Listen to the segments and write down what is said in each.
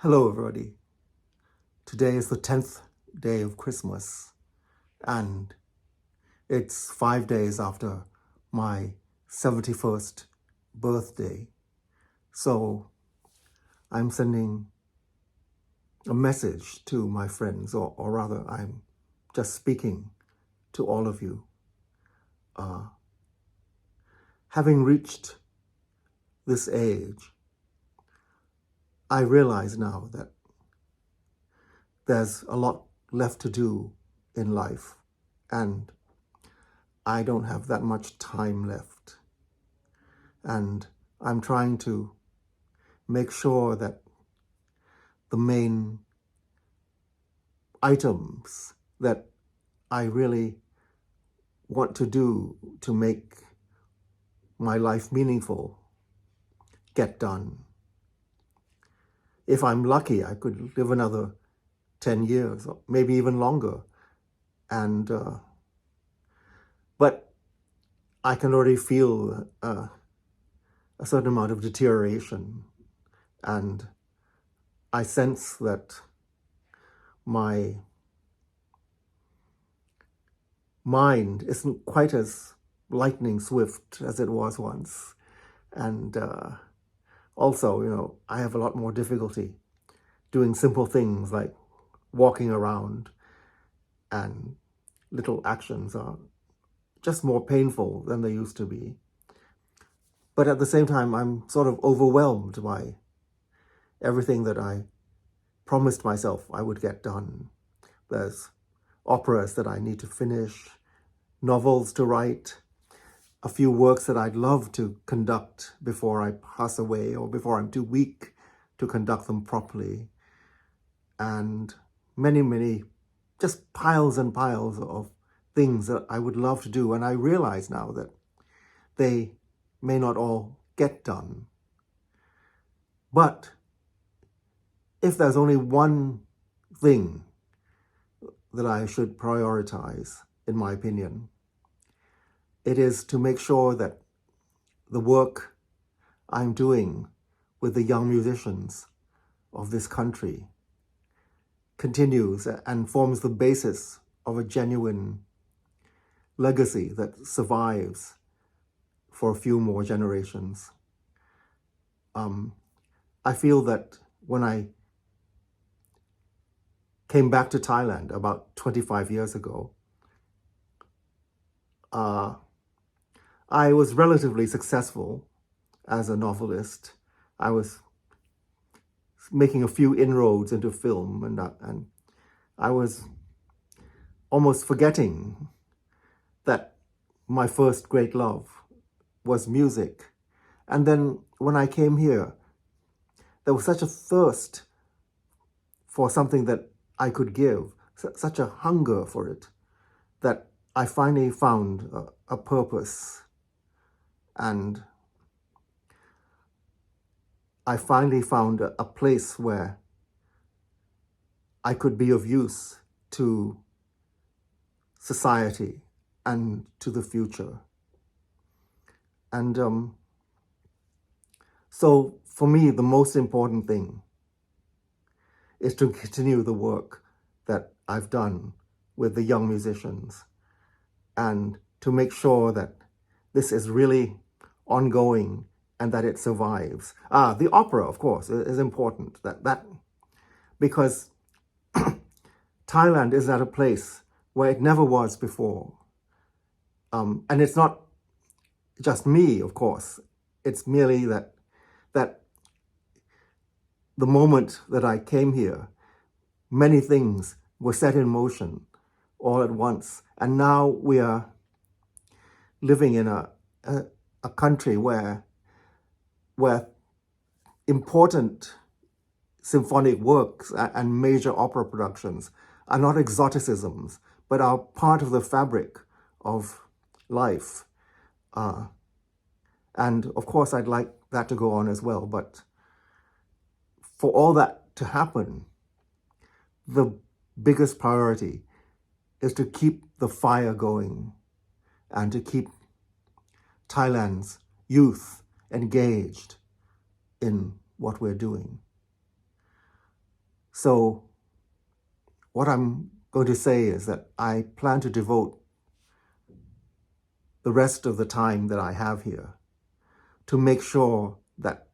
Hello, everybody. Today is the 10th day of Christmas, and it's 5 days after my 71st birthday. So I'm sending a message to my friends, or rather, I'm just speaking to all of you. Having reached this age, I realize now that there's a lot left to do in life, and I don't have that much time left. And I'm trying to make sure that the main items that I really want to do to make my life meaningful get done. If I'm lucky, I could live another 10 years, or maybe even longer. But I can already feel a certain amount of deterioration, and I sense that my mind isn't quite as lightning swift as it was once. And also, I have a lot more difficulty doing simple things like walking around, and little actions are just more painful than they used to be. But at the same time, I'm sort of overwhelmed by everything that I promised myself I would get done. There's operas that I need to finish, novels to write, a few works that I'd love to conduct before I pass away or before I'm too weak to conduct them properly, and many, just piles and piles of things that I would love to do. And I realize now that they may not all get done. But if there's only one thing that I should prioritize, in my opinion, it is to make sure that the work I'm doing with the young musicians of this country continues and forms the basis of a genuine legacy that survives for a few more generations. I feel that when I came back to Thailand about 25 years ago, I was relatively successful as a novelist. I was making a few inroads into film, and I was almost forgetting that my first great love was music. And then when I came here, there was such a thirst for something that I could give, such a hunger for it, that I finally found a purpose. And I finally found a place where I could be of use to society and to the future. And so for me, the most important thing is to continue the work that I've done with the young musicians, and to make sure that this is really ongoing and that it survives. The opera, of course, is important. That because Thailand is at a place where it never was before. And it's not just me, of course. It's merely that the moment that I came here, many things were set in motion all at once. And now we are living in a country where important symphonic works and major opera productions are not exoticisms, but are part of the fabric of life. And of course, I'd like that to go on as well. But for all that to happen, the biggest priority is to keep the fire going and to keep Thailand's youth engaged in what we're doing. So what I'm going to say is that I plan to devote the rest of the time that I have here to make sure that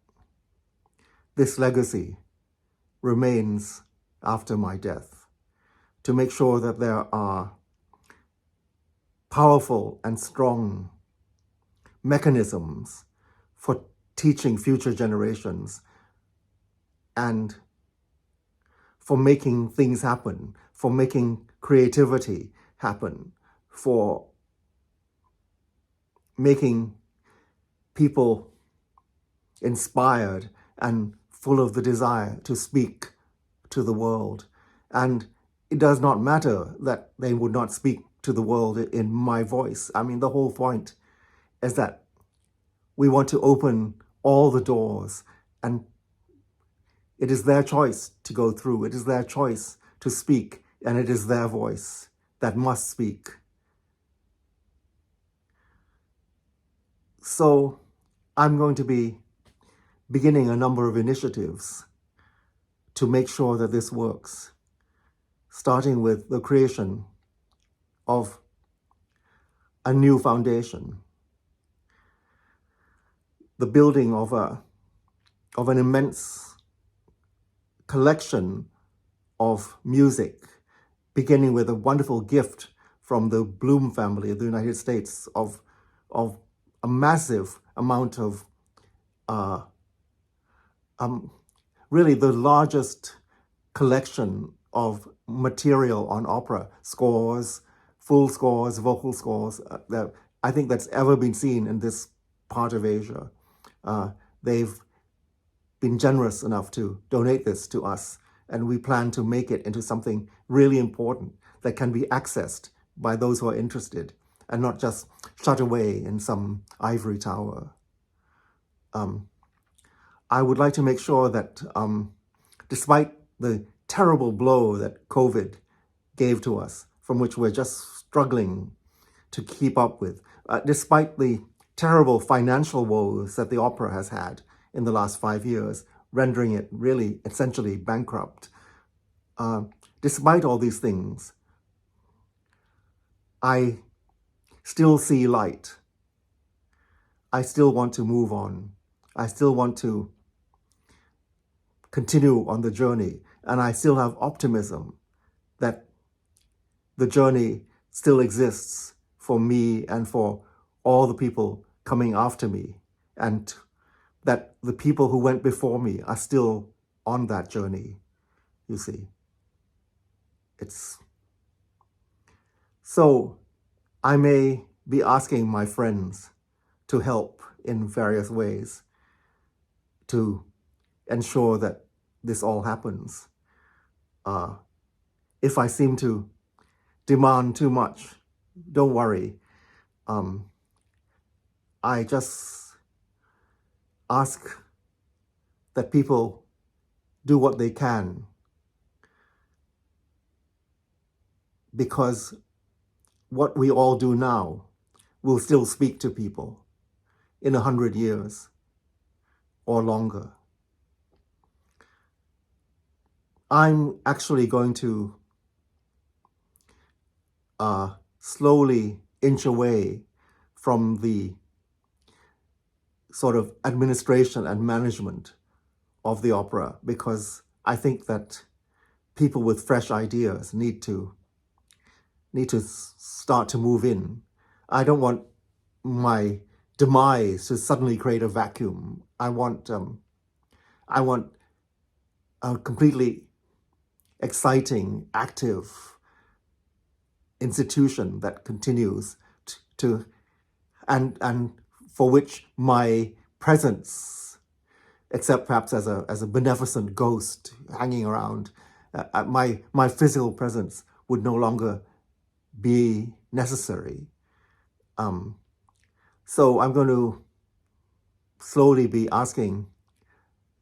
this legacy remains after my death, to make sure that there are powerful and strong mechanisms for teaching future generations and for making things happen, for making creativity happen, for making people inspired and full of the desire to speak to the world. And it does not matter that they would not speak to the world in my voice. I mean, the whole point is that we want to open all the doors, and it is their choice to go through. It is their choice to speak, and it is their voice that must speak. So I'm going to be beginning a number of initiatives to make sure that this works, starting with the creation of a new foundation, the building of an immense collection of music, beginning with a wonderful gift from the Bloom family of the United States of a massive amount of really the largest collection of material on opera, scores, full scores, vocal scores, that I think that's ever been seen in this part of Asia. They've been generous enough to donate this to us, and we plan to make it into something really important that can be accessed by those who are interested and not just shut away in some ivory tower. I would like to make sure that despite the terrible blow that COVID gave to us, from which we're just struggling to keep up with, despite the terrible financial woes that the opera has had in the last 5 years, rendering it really essentially bankrupt. Despite all these things, I still see light. I still want to move on. I still want to continue on the journey, and I still have optimism that the journey still exists for me and for all the people coming after me, and that the people who went before me are still on that journey, you see. So I may be asking my friends to help in various ways to ensure that this all happens. If I seem to demand too much, don't worry. I just ask that people do what they can, because what we all do now will still speak to people in 100 years or longer. I'm actually going to slowly inch away from the sort of administration and management of the opera, because I think that people with fresh ideas need to start to move in. I don't want my demise to suddenly create a vacuum. I want a completely exciting, active institution that continues to and for which my presence, except perhaps as a beneficent ghost hanging around, my physical presence would no longer be necessary. So I'm going to slowly be asking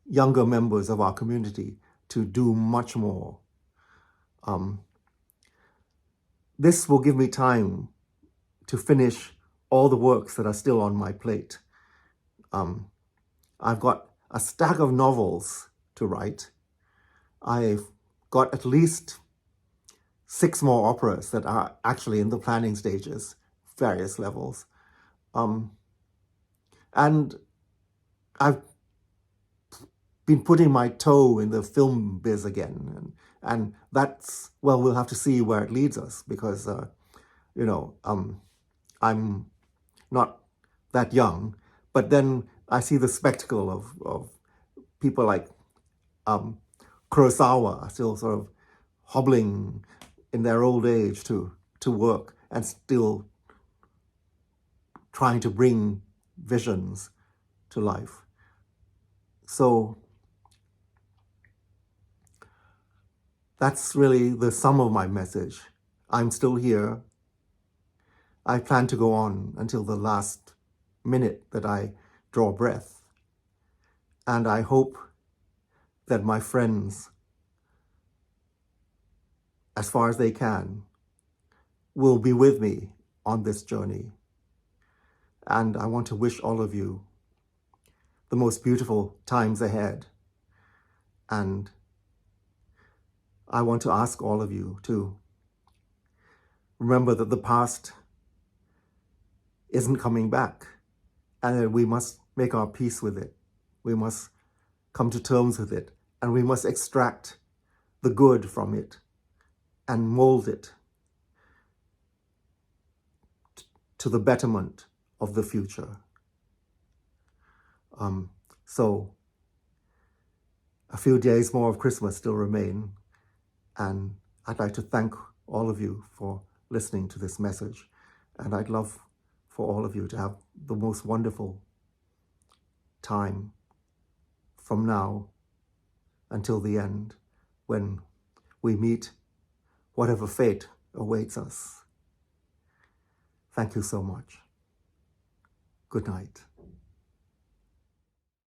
younger members of our community to do much more. This will give me time to finish all the works that are still on my plate. I've got a stack of novels to write. I've got at least 6 more operas that are actually in the planning stages, various levels. And I've been putting my toe in the film biz again. And that's, well, we'll have to see where it leads us, because, I'm not that young. But then I see the spectacle of people like Kurosawa still sort of hobbling in their old age to work and still trying to bring visions to life. So that's really the sum of my message. I'm still here. I plan to go on until the last minute that I draw breath. And I hope that my friends, as far as they can, will be with me on this journey. And I want to wish all of you the most beautiful times ahead. And I want to ask all of you to remember that the past isn't coming back, and that we must make our peace with it. We must come to terms with it, and we must extract the good from it and mold it to the betterment of the future. So a few days more of Christmas still remain, and I'd like to thank all of you for listening to this message. And I'd love for all of you to have the most wonderful time from now until the end, when we meet whatever fate awaits us. Thank you so much. Good night.